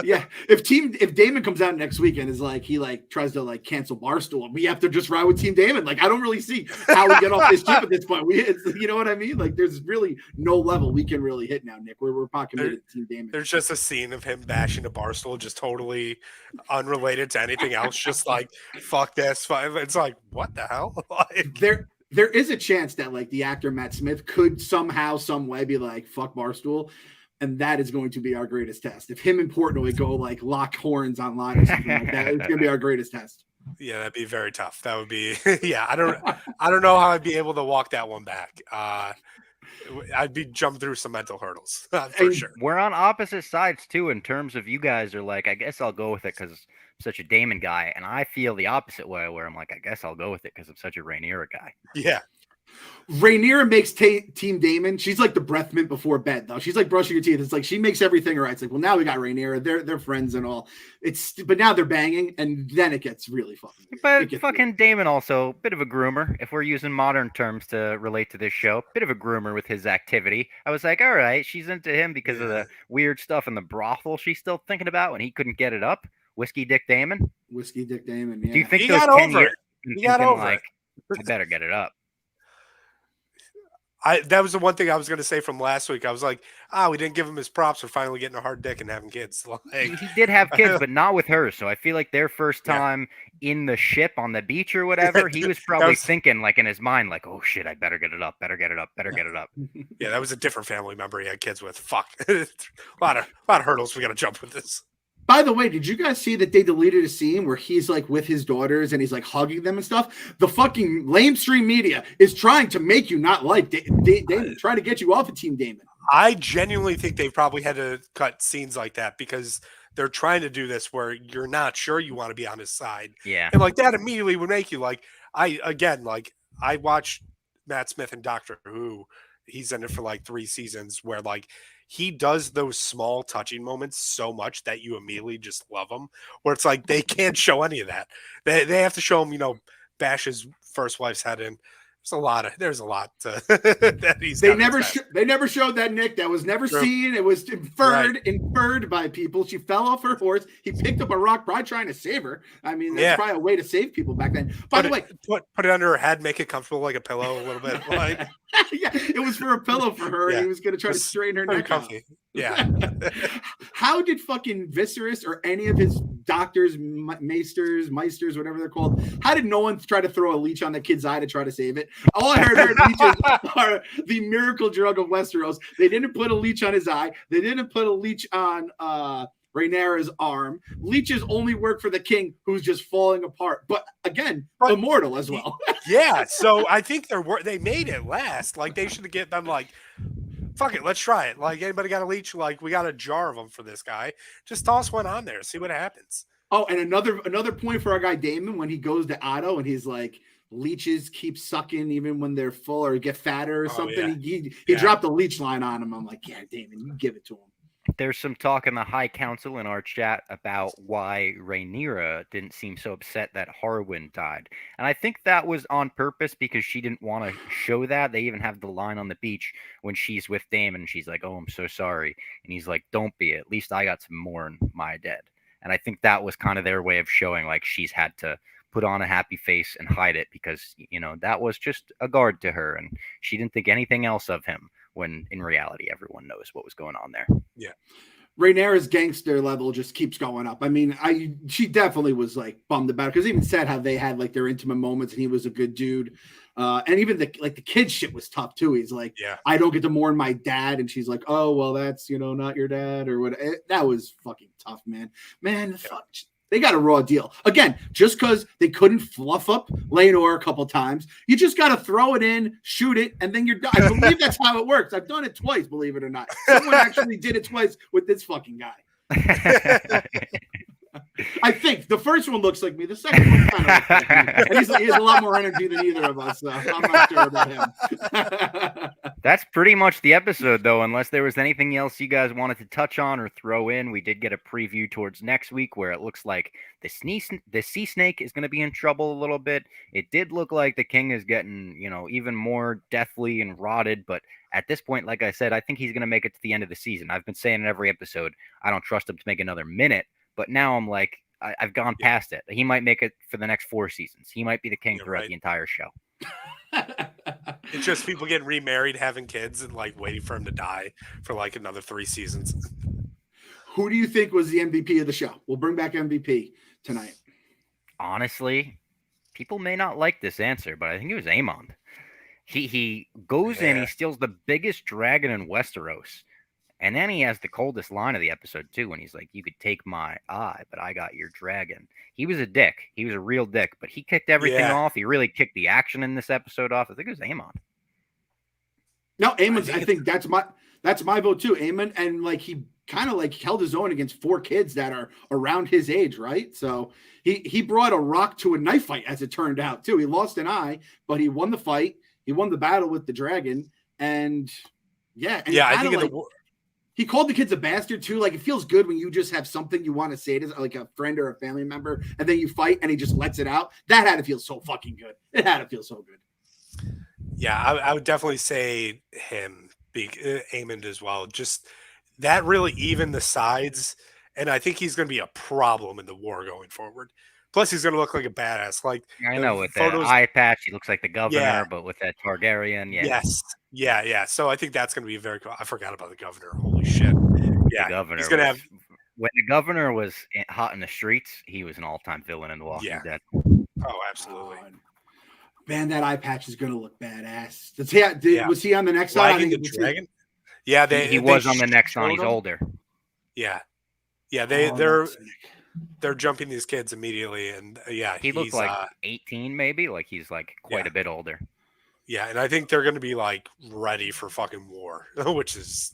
Yeah. If Daemon comes out next week and is like, he like tries to like cancel Barstool, we have to just ride with Team Daemon. Like, I don't really see how we get off this ship at this point. You know what I mean? Like, there's really no level we can really hit now, Nick. We're pot committed to Team Daemon. There's just a scene of him bashing a Barstool, just totally unrelated to anything else. Just like, fuck this. It's like, what the hell? Like, there is a chance that like the actor Matt Smith could somehow, some way be like, fuck Barstool. And that is going to be our greatest test. If him and Portnoy go like lock horns online or something like that, it's going to be our greatest test. Yeah, that'd be very tough. That would be, I don't know how I'd be able to walk that one back. I'd be jumping through some mental hurdles for sure. We're on opposite sides too, in terms of you guys are like, I guess I'll go with it because I'm such a Daemon guy, and I feel the opposite way where I'm like, I guess I'll go with it because I'm such a Rhaenyra guy. Yeah. Rhaenyra makes Team Daemon. She's like the breath mint before bed, though. She's like brushing her teeth. It's like she makes everything right. It's like, well, now we got Rhaenyra. They're friends and all. But now they're banging, and then it gets really fucking weird. But fucking Daemon also bit of a groomer, if we're using modern terms to relate to this show. Bit of a groomer with his activity. I was like, all right, she's into him because of the weird stuff in the brothel she's still thinking about when he couldn't get it up. Whiskey Dick Daemon. Whiskey Dick Daemon. Yeah. Do you think he those got 10 over years? it. He got over like, it. I better get it up. That was the one thing I was going to say from last week. I was like, we didn't give him his props for finally getting a hard dick and having kids. Like, he did have kids, but not with her. So I feel like their first time in the ship on the beach or whatever, he was probably thinking like in his mind, like, oh shit, I better get it up, better get it up, better get it up. Yeah, that was a different family member he had kids with. Fuck. a lot of hurdles we got to jump with this. By the way, did you guys see that they deleted a scene where he's like with his daughters and he's like hugging them and stuff? The fucking lamestream media is trying to make you not like Daemon, trying to get you off of Team Daemon. I genuinely think they probably had to cut scenes like that because they're trying to do this where you're not sure you want to be on his side. Yeah. And like that immediately would make you like, I watched Matt Smith and Doctor Who. He's in it for like 3 seasons where like he does those small touching moments so much that you immediately just love him, where it's like they can't show any of that. They have to show him, bash his first wife's head in. There's a lot that he's. They never showed that, Nick. That was never seen. It was inferred by people. She fell off her horse. He picked up a rock, probably trying to save her. I mean, that's probably a way to save people back then. By the way, put it under her head, make it comfortable like a pillow a little bit. Like, yeah, it was for a pillow for her. And he was going to try to straighten her neck out. Yeah. How did fucking Viserys or any of his doctors, meisters, whatever they're called, how did no one try to throw a leech on the kid's eye to try to save it? All I heard leeches are the miracle drug of Westeros. They didn't put a leech on his eye. They didn't put a leech on Rhaenyra's arm. Leeches only work for the king, who's just falling apart. But again, immortal as well. Yeah. So I think they made it last. Like they should have given them like, fuck it, let's try it. Like anybody got a leech? Like we got a jar of them for this guy. Just toss one on there, see what happens. Oh, and another point for our guy Daemon when he goes to Otto and he's like, leeches keep sucking even when they're full or get fatter or something. Yeah. He dropped a leech line on him. I'm like, yeah, Daemon, you give it to him. There's some talk in the High Council in our chat about why Rhaenyra didn't seem so upset that Harwin died. And I think that was on purpose because she didn't want to show that. They even have the line on the beach when she's with Daemon. She's like, oh, I'm so sorry. And he's like, don't be. At least I got to mourn my dead. And I think that was kind of their way of showing like she's had to put on a happy face and hide it because, that was just a guard to her. And she didn't think anything else of him. When in reality, everyone knows what was going on there. Yeah. Rhaenyra's gangster level just keeps going up. I mean, she definitely was like bummed about it because even said how they had like their intimate moments and he was a good dude. And even the kid shit was tough too. He's like, I don't get to mourn my dad. And she's like, oh, well, that's, not your dad or what. That was fucking tough, man. Fuck. They got a raw deal. Again, just because they couldn't fluff up Laenor a couple times, you just got to throw it in, shoot it, and then you're done. I believe that's how it works. I've done it twice, believe it or not. Someone actually did it twice with this fucking guy. I think the first one looks like me. The second one kind of looks like me. And he has a lot more energy than either of us. So I'm not sure about him. That's pretty much the episode, though, unless there was anything else you guys wanted to touch on or throw in. We did get a preview towards next week where it looks like the sea snake is going to be in trouble a little bit. It did look like the king is getting, even more deathly and rotted. But at this point, like I said, I think he's going to make it to the end of the season. I've been saying in every episode, I don't trust him to make another minute. But now I'm like, I've gone past it. He might make it for the next 4 seasons. He might be the king throughout the entire show. It's just people getting remarried, having kids, and like waiting for him to die for like another 3 seasons. Who do you think was the MVP of the show? We'll bring back MVP tonight. Honestly, people may not like this answer, but I think it was Daemon. He goes in, he steals the biggest dragon in Westeros. And then he has the coldest line of the episode, too, when he's like, you could take my eye, but I got your dragon. He was a dick. He was a real dick, but he kicked everything off. He really kicked the action in this episode off. I think it was Daemon. No, Aemon's, I think that's my vote, too. Daemon, and like he kind of like held his own against 4 kids that are around his age, right? So he brought a rock to a knife fight, as it turned out, too. He lost an eye, but he won the fight. He won the battle with the dragon, and yeah, and I think he called the kids a bastard too. Like, it feels good when you just have something you want to say to like a friend or a family member, and then you fight and he just lets it out. That had to feel so fucking good. It had to feel so good. Yeah, I would definitely say him, Aemond as well. Just that really evened the sides, and I think he's going to be a problem in the war going forward. Plus, he's going to look like a badass. Like I the know with the photos, eye patch, he looks like the governor, yeah, but with that Targaryen, yeah. yes, yeah. So I think that's going to be very cool. I forgot about the governor. Holy shit! Yeah, The governor he's going to have. When the governor was hot in the streets, he was an all-time villain in The Walking Dead. Oh, absolutely. Man, that eye patch is going to look badass. Was he on the next side? The dragon? Yeah, he was on the next one. He's older. Yeah. They're jumping these kids immediately, and he looks like 18, maybe. Like he's like quite a bit older. Yeah, and I think they're going to be like ready for fucking war, which is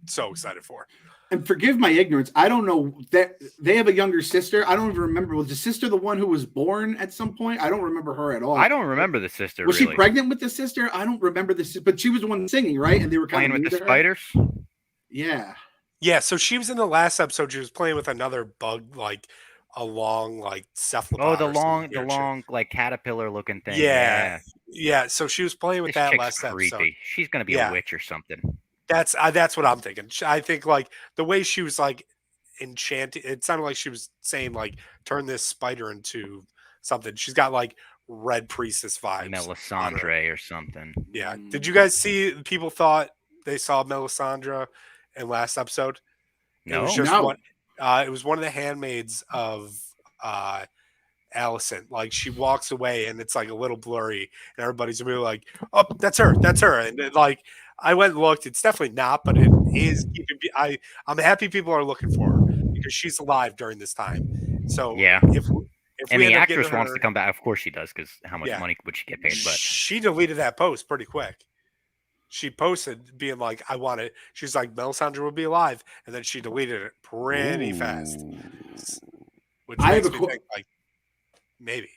so excited for. And forgive my ignorance, I don't know that they have a younger sister. I don't even remember. Was the sister the one who was born at some point? I don't remember her at all. I don't remember the sister. Was she pregnant with the sister? I don't remember this, but she was the one singing, right? And they were playing with the spiders. Yeah. Yeah, so she was in the last episode. She was playing with another bug, like a long, like cephalopod. Oh, the long, like caterpillar looking thing. Yeah. So she was playing with that last episode. She's gonna be a witch or something. That's what I'm thinking. I think like the way she was like enchanted. It sounded like she was saying like turn this spider into something. She's got like red priestess vibes. Melisandre or something. Yeah. Did you guys see? People thought they saw Melisandre in last episode. No, it was just one. It was one of the handmaids of Allison. Like she walks away and it's like a little blurry, and everybody's really like, "Oh, that's her, that's her." And then, like I went and looked. It's definitely not, but it is. I'm happy people are looking for her because she's alive during this time. So yeah, if and the actress wants to come back, of course she does, because how much money would she get paid? But she deleted that post pretty quick. She posted being like, I want it. She's like, Melisandre will be alive. And then she deleted it pretty fast. Which makes me think, like, maybe.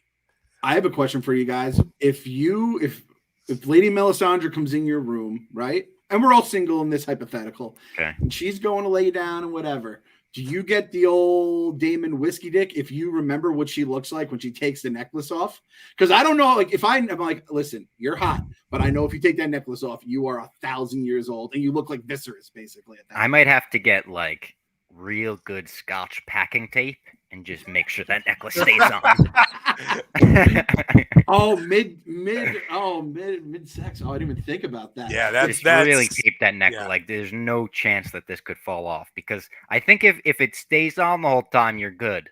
I have a question for you guys. If Lady Melisandre comes in your room, right? And we're all single in this hypothetical. Okay. And she's going to lay down and whatever. Do you get the old Daemon whiskey dick if you remember what she looks like when she takes the necklace off? Because I don't know, like if I'm like, listen, you're hot, but I know if you take that necklace off, you are 1,000 years old and you look like Viserys basically at that. I might have to get like real good Scotch packing tape and just make sure that necklace stays on. Mid sex. Oh, I didn't even think about that. Yeah, that's really tape that necklace. Yeah. Like, there's no chance that this could fall off, because I think if it stays on the whole time, you're good.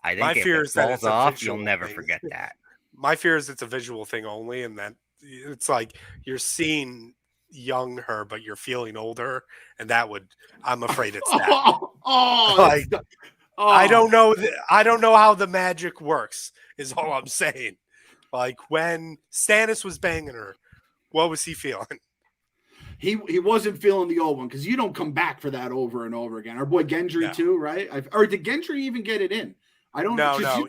I think if it falls off, you'll never forget that. My fear is it's a visual thing only, and that it's like you're seeing young her, but you're feeling older, and that would. I'm afraid it's that. I don't know. I don't know how the magic works. Is all I'm saying. Like when Stannis was banging her, what was he feeling? He wasn't feeling the old one, because you don't come back for that over and over again. Our boy Gendry too, right? Or did Gendry even get it in? I don't know. No.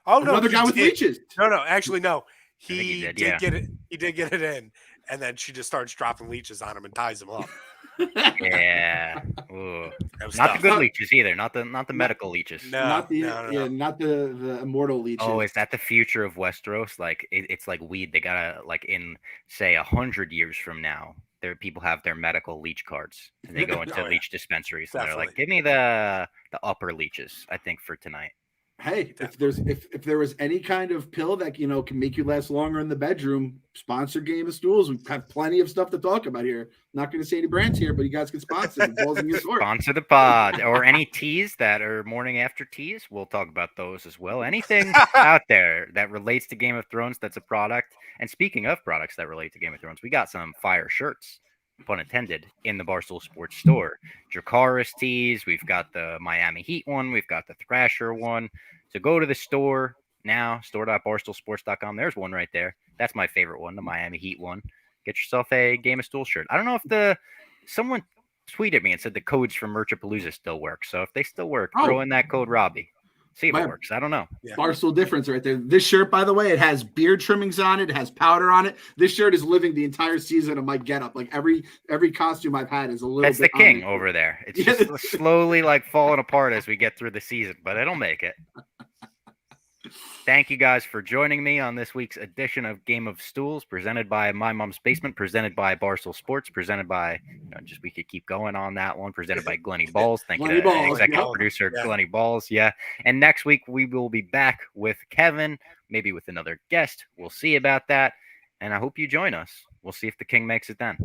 Another guy with leeches. No. Actually, no. He did get it. He did get it in, and then she just starts dropping leeches on him and ties him up. Yeah. Not the good leeches either. Not the medical leeches. Not the immortal leeches. Oh, is that the future of Westeros? Like it's like weed. They gotta, like, in say 100 years from now, people have their medical leech cards, and they go into leech dispensaries. And they're like, give me the upper leeches, I think, for tonight. Hey, if there was any kind of pill that can make you last longer in the bedroom, sponsor Game of Stools. We've got plenty of stuff to talk about here. Not going to say any brands here, but you guys can sponsor the balls in your sword. Sponsor the pod, or any teas that are morning after teas. We'll talk about those as well. Anything out there that relates to Game of Thrones that's a product. And speaking of products that relate to Game of Thrones, we got some fire shirts, pun intended, in the Barstool Sports store. Dracarys tees. We've got the Miami Heat one. We've got the Thrasher one. So go to the store now, store.barstoolsports.com. There's one right there. That's my favorite one, the Miami Heat one. Get yourself a Game of Stools shirt. I don't know if someone tweeted me and said the codes from Merchapalooza still work. So if they still work, throw in that code Robbie. See if My- it works. I don't know. Yeah. Barstool difference right there. This shirt, by the way, it has beard trimmings on it. It has powder on it. This shirt is living the entire season of my getup. Like every costume I've had is a little That's bit the king on the- over there. It's Yeah. just slowly like falling apart as we get through the season, but it'll make it. Thank you guys for joining me on this week's edition of Game of Stools, presented by My Mom's Basement, presented by Barstool Sports, presented by, just we could keep going on that one, presented by Glenny Balls. Thank Glenny you to Balls, executive yep. producer Yeah. Glenny Balls. Yeah. And next week we will be back with Kevin, maybe with another guest. We'll see about that. And I hope you join us. We'll see if the king makes it then.